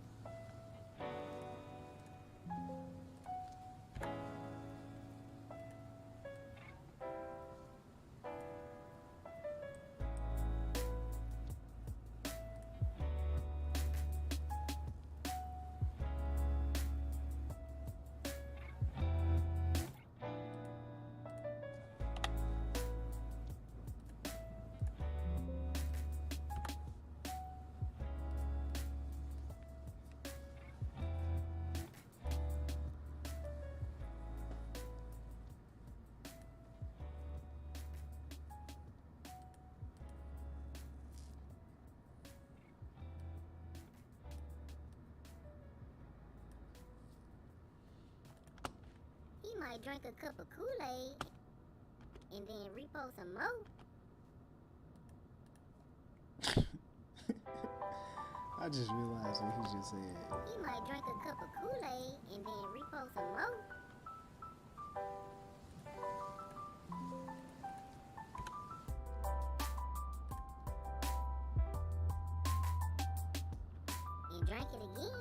A: He might drink a cup of Kool-Aid and then repost some more.
C: I just realized what he just said.
A: He might drink a cup of Kool-Aid and then repost some more. And drink it again.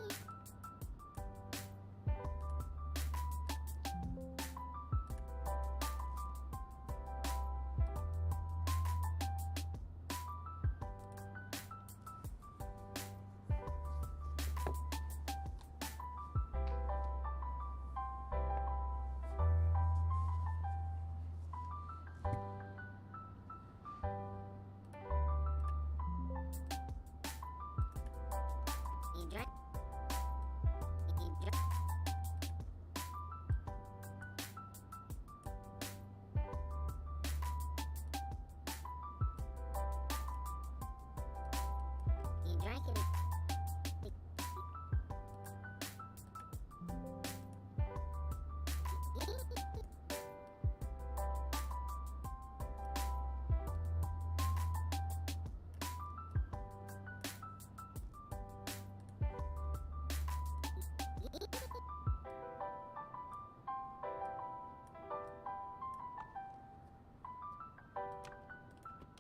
A: And drink. And drink. And drink it.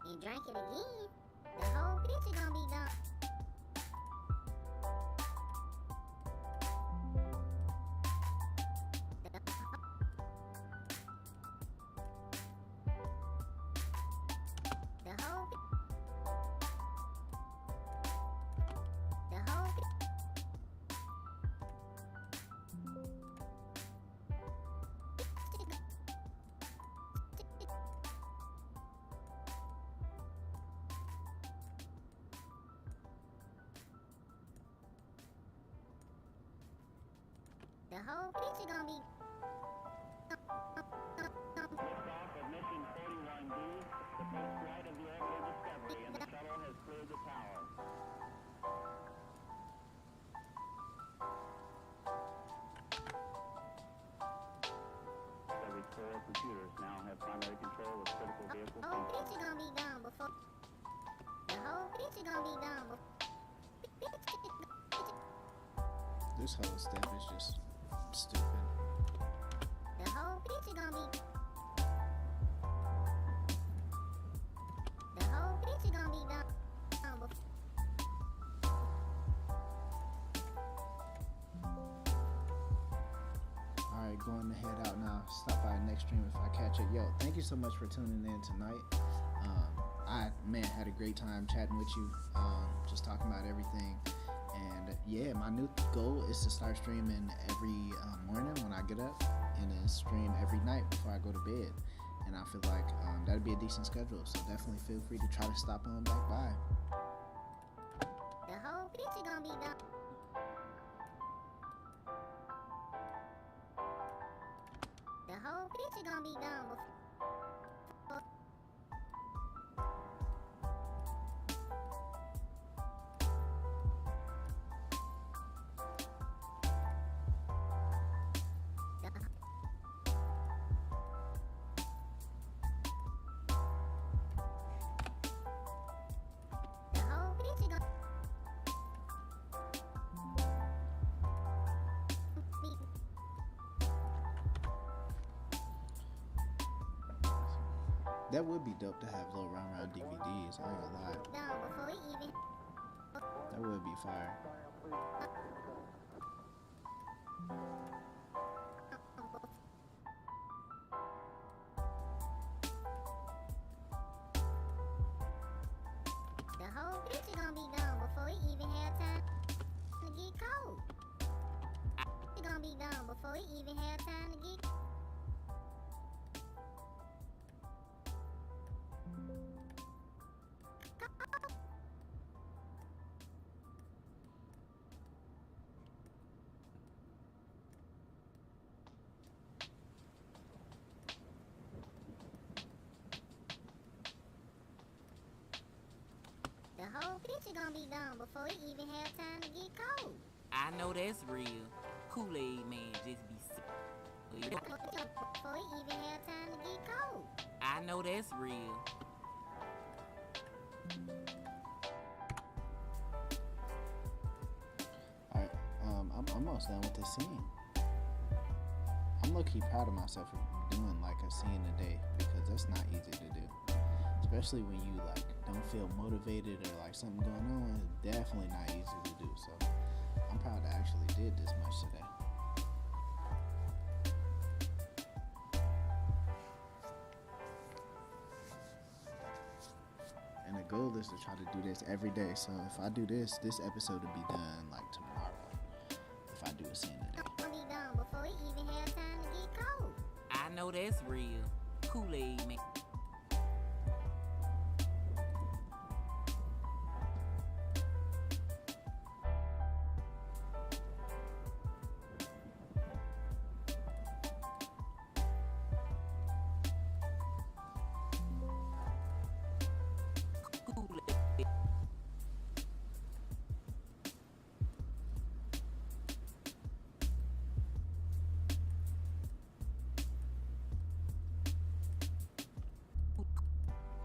A: And drink it again. The whole picture gonna be gone. The whole The whole picture gonna be.
D: Liftoff of mission 41B, the first flight of the orbital Discovery, and the shuttle has cleared the tower. Discovery's core computers now have primary control of critical vehicle
A: The whole
D: functions.
A: picture gonna be gone before. The whole picture gonna be gone before.
C: This whole step is just stupid.
A: The whole picture gonna be. The whole picture gonna be gone before.
C: Alright, going to head out now. Stop by next stream if I catch it. Yo, thank you so much for tuning in tonight. I had a great time chatting with you, just talking about everything. And yeah, my new goal is to start streaming every morning when I get up, and then stream every night before I go to bed. And I feel like that'd be a decent schedule. So definitely feel free to try to stop on back by.
A: The whole picture gonna be gone. The whole picture gonna be gone before. The whole picture gonna be.
C: That would be dope to have little round DVDs. I ain't gonna lie.
A: Done before we even.
C: That would be fire.
A: The whole picture gonna be done before we even have time to get cold. It's gonna be done before we even have time to get. The whole picture gonna be done before we even have time to get cold.
B: I know that's real. Kool-Aid man just be sick.
A: Before we even have time to get cold.
B: I know that's real.
C: Alright, I'm almost done with this scene. I'm low-key proud of myself for doing like a scene a day because that's not easy to do. Especially when you like don't feel motivated or like something going on, it's definitely not easy to do. So I'm proud I actually did this much today. And the goal is to try to do this every day. So if I do this episode will be done like tomorrow. If I do a scene a day.
A: Gonna be done before we even have time to get cold.
B: I know that's real. Kool-Aid man.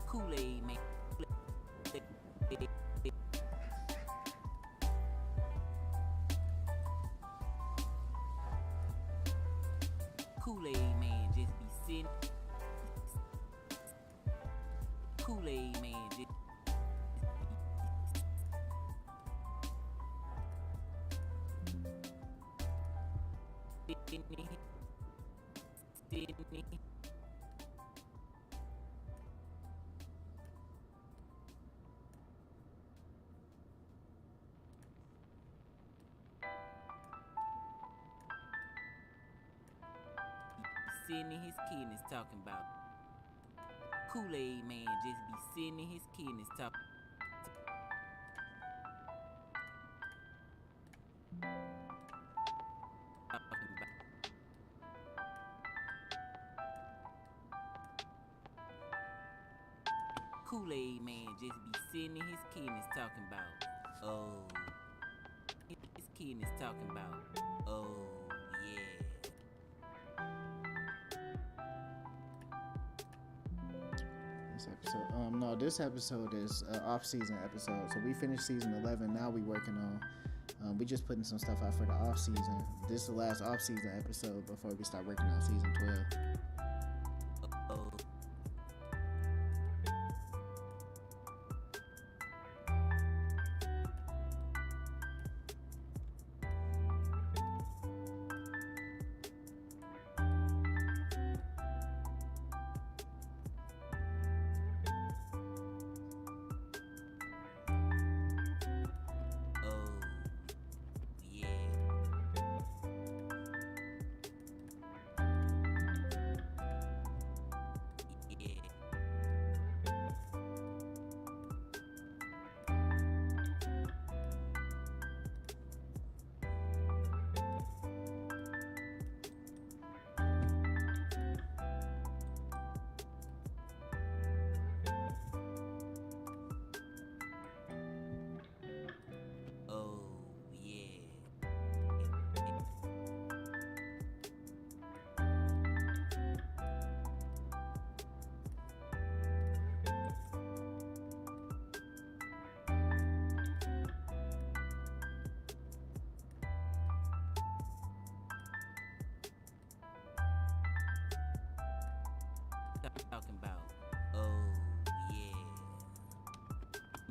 B: Kool-Aid man. Kool-Aid man just be sitting. Kool-Aid man just sitting. Sitting in his kidneys talking about Kool-Aid man just be sitting in his kidneys talking Kool-Aid man just be sitting in his kidneys talking about, oh, his kidneys talking about, oh, yeah.
C: This episode, no, this episode is off-season episode. So we finished season 11. Now we working on, we just putting some stuff out for the off-season. This is the last off-season episode before we start working on season 12.
B: Oh.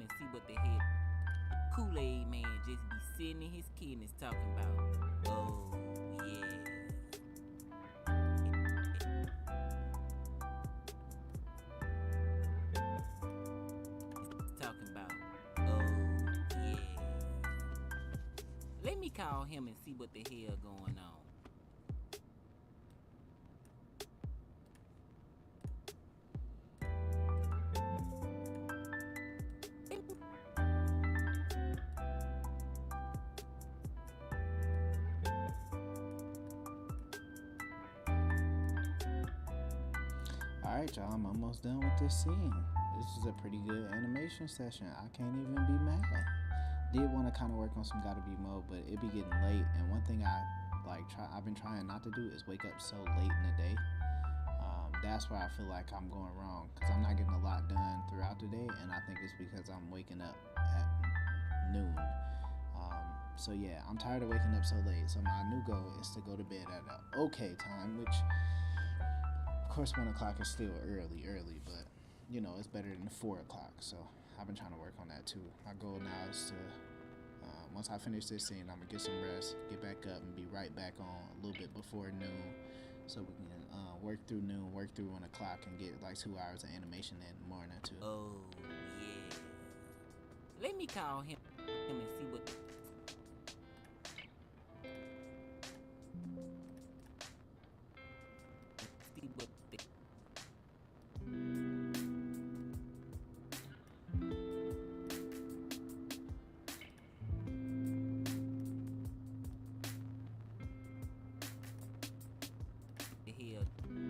B: and see what the hell Kool-Aid man just be sitting in his kidneys talking about. Oh, yeah. Talking about, oh, yeah. Let me call him and see what the hell going on.
C: Alright, y'all, I'm almost done with this scene. This is a pretty good animation session. I can't even be mad. Did want to kind of work on some gotta be mode, but it be getting late. And one thing I've been trying not to do is wake up so late in the day. That's why I feel like I'm going wrong, because I'm not getting a lot done throughout the day, and I think it's because I'm waking up at noon. So yeah, I'm tired of waking up so late. So my new goal is to go to bed at an okay time, which of course 1 o'clock is still early, but you know, it's better than 4 o'clock. So I've been trying to work on that too. My goal now is to, once I finish this scene, I'm gonna get some rest, get back up, and be right back on a little bit before noon, so we can work through noon, work through 1 o'clock, and get like 2 hours of animation in the morning too.
B: Oh, yeah. Let me call him and see what. See what the.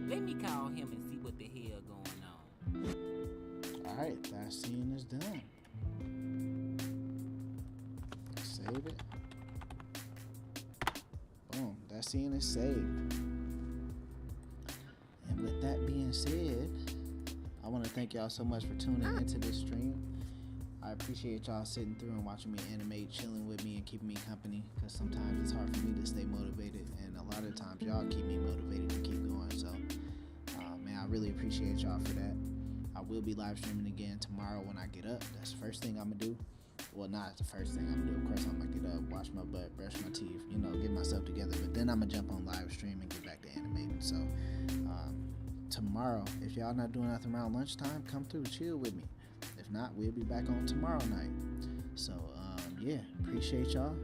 B: Let me call him and see what the hell going on.
C: Alright, that scene is done. Save it. Boom, that scene is saved. And with that being said, I want to thank y'all so much for tuning into this stream. I appreciate y'all sitting through and watching me animate, chilling with me, and keeping me company, because sometimes it's hard for me to stay motivated, and a lot of times y'all keep me motivated to keep going. So man, I really appreciate y'all for that. I will be live streaming again tomorrow when I get up. That's the first thing I'm gonna do. Well, not the first thing I'm gonna do. Of course, I'm gonna get up, wash my butt, brush my teeth, you know, get myself together. But then I'm gonna jump on live stream and get back to animating. So tomorrow, if y'all not doing nothing around lunchtime, come through, chill with me. If not, we'll be back on tomorrow night. So yeah, appreciate y'all.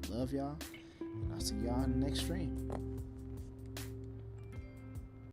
C: Love y'all. And I'll see y'all in the next stream.